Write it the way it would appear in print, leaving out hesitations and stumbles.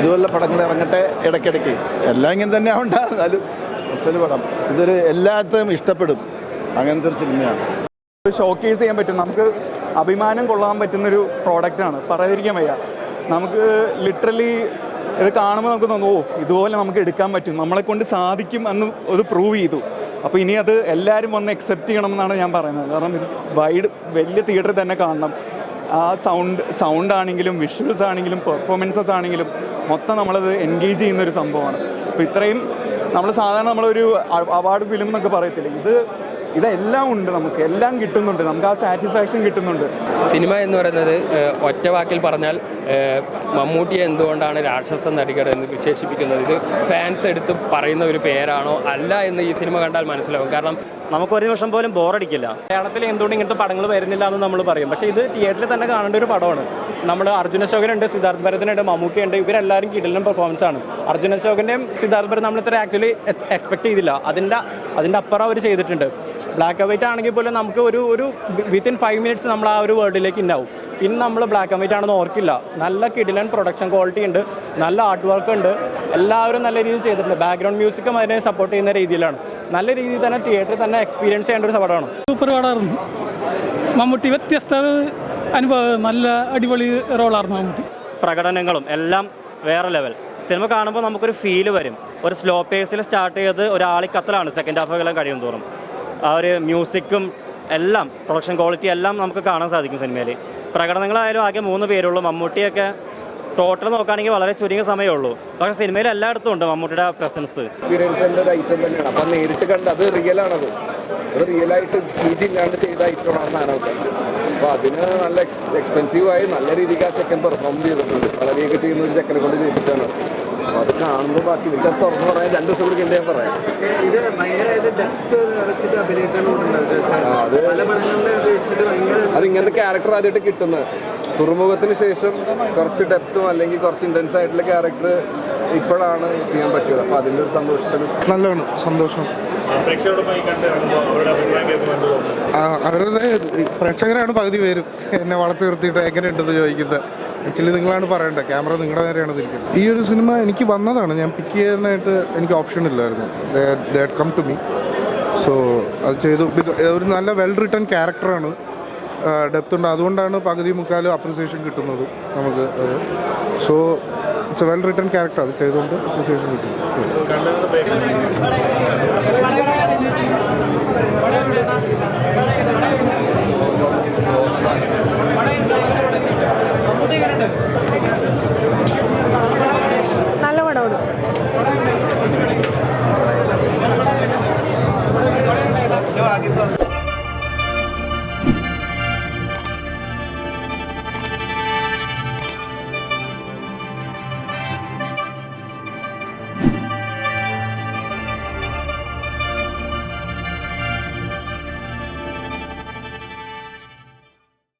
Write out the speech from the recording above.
ഇതുപോലെ പടങ്ങൾ ഇറങ്ങട്ടെ ഇടയ്ക്കിടയ്ക്ക്. എല്ലാം ഇങ്ങനെ തന്നെ ആവണ്ട, എന്നാലും അസൽ പടം. ഇതൊരു എല്ലാത്തും ഇഷ്ടപ്പെടും, അങ്ങനത്തെ ഒരു സിനിമയാണ്. ഷോക്കേസ് ചെയ്യാൻ പറ്റും, നമുക്ക് അഭിമാനം കൊള്ളാൻ പറ്റുന്നൊരു പ്രോഡക്റ്റാണ്, പറയാതിരിക്കാൻ വയ്യ. നമുക്ക് ലിറ്ററലി ഇത് കാണുമ്പോൾ നമുക്ക് തോന്നുന്നു, ഇതുപോലെ നമുക്ക് എടുക്കാൻ പറ്റും, നമ്മളെ കൊണ്ട് സാധിക്കും എന്ന് അത് പ്രൂവ് ചെയ്തു. അപ്പോൾ ഇനി അത് എല്ലാവരും വന്ന് അക്സെപ്റ്റ് ചെയ്യണമെന്നാണ് ഞാൻ പറയുന്നത്. കാരണം ഇത് വലിയ തിയേറ്ററിൽ തന്നെ കാണണം. ആ സൗണ്ട് ആണെങ്കിലും വിഷ്വൽസ് ആണെങ്കിലും പെർഫോമൻസസ് ആണെങ്കിലും മൊത്തം നമ്മളത് എൻഗേജ് ചെയ്യുന്നൊരു സംഭവമാണ്. അപ്പോൾ ഇത്രയും നമ്മൾ സാധാരണ നമ്മളൊരു അവാർഡ് ഫിലിം എന്നൊക്കെ പറയത്തില്ല, ഇതെല്ലാം ഉണ്ട്, നമുക്ക് എല്ലാം കിട്ടുന്നുണ്ട്, നമുക്ക് ആ സാറ്റിസ്ഫാക്ഷൻ കിട്ടുന്നുണ്ട്. സിനിമ എന്ന് പറയുന്നത് ഒറ്റ വാക്കിൽ പറഞ്ഞാൽ മമ്മൂട്ടിയെ എന്തുകൊണ്ടാണ് രാക്ഷസ നടികർ എന്ന് വിശേഷിപ്പിക്കുന്നത്, ഇത് ഫാൻസ് എടുത്ത് പറയുന്ന ഒരു പേരാണോ അല്ല എന്ന് ഈ സിനിമ കണ്ടാൽ മനസ്സിലാവും. കാരണം നമുക്കൊരു നിമിഷം പോലും ബോറടിക്കില്ല. മലയാളത്തിൽ എന്തുകൊണ്ട് ഇങ്ങനത്തെ പടങ്ങൾ വരുന്നില്ല എന്ന് നമ്മൾ പറയും, പക്ഷേ ഇത് തിയേറ്ററിൽ തന്നെ കാണേണ്ട ഒരു പടമാണ്. നമ്മൾ അർജുന അശോകനുണ്ട്, സിദ്ധാർത്ഥ് ഭരതനുണ്ട്, മമ്മൂക്കയുണ്ട്, ഇവരെല്ലാവരും കിടിലൻ പെർഫോമൻസ് ആണ്. അർജുന അശോകൻ്റെയും സിദ്ധാർത്ഥ് ഭരത് നമ്മളിത്ര ആക്ച്വലി എക്സ്പെക്ട് ചെയ്തില്ല, അതിൻ്റെ അപ്പുറം അവർ ചെയ്തിട്ടുണ്ട്. ബ്ലാക്ക് ആൻഡ് വൈറ്റ് ആണെങ്കിൽ പോലും നമുക്ക് ഒരു വിത്തിൻ 5 മിനിറ്റ്സ് നമ്മൾ ആ ഒരു വേൾഡിലേക്ക് ഉണ്ടാവും. പിന്നെ നമ്മൾ ബ്ലാക്ക് ആൻഡ് വൈറ്റ് ആണെന്ന് ഓർക്കില്ല. നല്ല കിടിലൻ പ്രൊഡക്ഷൻ ക്വാളിറ്റി ഉണ്ട്, നല്ല ആർട്ട് വർക്ക് ഉണ്ട്, എല്ലാവരും നല്ല രീതിയിൽ ചെയ്തിട്ടുണ്ട്. ബാക്ക്ഗ്രൗണ്ട് മ്യൂസിക്കും അതിനെ സപ്പോർട്ട് ചെയ്യുന്ന രീതിയിലാണ്. നല്ല രീതിയിൽ തന്നെ തിയേറ്ററിൽ തന്നെ എക്സ്പീരിയൻസ് ചെയ്യേണ്ട ഒരു പടമാണ്. സൂപ്പർ പടമായിരുന്നു. മമ്മൂട്ടി വ്യത്യസ്ത അനുഭവം, നല്ല അടിപൊളി റോളായിരുന്നു മമ്മൂട്ടി. പ്രകടനങ്ങളും എല്ലാം വേറെ ലെവൽ. സിനിമ കാണുമ്പോൾ നമുക്കൊരു ഫീല് വരും. ഒരു സ്ലോ പേസിൽ സ്റ്റാർട്ട് ചെയ്ത് ഒരാളിക്കത്തലാണ് സെക്കൻഡ് ഹാഫുകളെല്ലാം കഴിയും തോറും. ആ ഒരു മ്യൂസിക്കും എല്ലാം പ്രൊഡക്ഷൻ ക്വാളിറ്റി എല്ലാം നമുക്ക് കാണാൻ സാധിക്കും സിനിമയിൽ. പ്രകടനങ്ങളായാലും ആകെ 3 പേരുള്ളൂ. മമ്മൂട്ടിയൊക്കെ ടോട്ടൽ നോക്കുകയാണെങ്കിൽ വളരെ ചുരുങ്ങിയ സമയമേ ഉള്ളൂ, പക്ഷേ സിനിമയിൽ എല്ലായിടത്തും ഉണ്ട് മമ്മൂട്ടിയുടെ പ്രസൻസ്. എക്സ്പീരിയൻസിൻ്റെ ഒരു ഐറ്റം തന്നെയാണ്. അപ്പം നേരിട്ട് കണ്ട് അത് റിയലാണത്, അത് റിയലായിട്ട് സീറ്റില്ലാണ്ട് ചെയ്ത ഐറ്റമാണ് സാധനമൊക്കെ. അപ്പോൾ അതിന് നല്ല എക്സ്പെൻസീവായി നല്ല രീതിക്ക് ആ ചെക്കൻ പെർഫോം ചെയ്തിട്ടുണ്ട്. വളരെയൊക്കെ ചെയ്യുന്ന ഒരു ചെക്കനെ കൊണ്ട് ചെയ്തിട്ടാണ്. അപ്പോൾ അത് കാണുമ്പോൾ ബാക്കി വീട്ടിൽ തുറന്ന് പറയാൻ 2 ദിവസം കൂടി ഞാൻ പറയാം. അത് ഇങ്ങനത്തെ ക്യാരക്ടർ ആദ്യമായിട്ട് കിട്ടുന്നത്. തുറമുഖത്തിന് ശേഷം കുറച്ച് ഡെപ്തും അല്ലെങ്കിൽ കുറച്ച് ഇൻറ്റൻസ് ആയിട്ടുള്ള ക്യാരക്ടർ ഇപ്പോഴാണ് ചെയ്യാൻ പറ്റിയത്. അപ്പോൾ അതിൻ്റെ ഒരു സന്തോഷത്തിന് നല്ലതാണ്, സന്തോഷം. അവരുടെ പ്രേക്ഷകരാണ് പകുതി പേരും എന്നെ വളർത്തി നിർത്തിയിട്ട് എങ്ങനെയുണ്ടെന്ന് ചോദിക്കുന്നത്. ആക്ച്വലി നിങ്ങളാണ് പറയേണ്ടത്, ക്യാമറ നിങ്ങളുടെ നേരെയാണ് തിരിക്കുന്നത്. ഈ ഒരു സിനിമ എനിക്ക് വന്നതാണ്, ഞാൻ പിക്ക് ചെയ്യാനായിട്ട് എനിക്ക് ഓപ്ഷൻ ഇല്ലായിരുന്നു. They had come to me, so അത് ചെയ്തു. ഒരു നല്ല വെൽ റിട്ടൺ ക്യാരക്ടറാണ്, ഡെപ്ത് ഉണ്ട്, അതുകൊണ്ടാണ് പകുതി മുക്കാലും അപ്രിസിയേഷൻ കിട്ടുന്നത് നമുക്ക്. So it's A well written character, അത് ചെയ്തുകൊണ്ട് അപ്രിസിയേഷൻ കിട്ടും. നല്ല പടമാണ്. ആദ്യം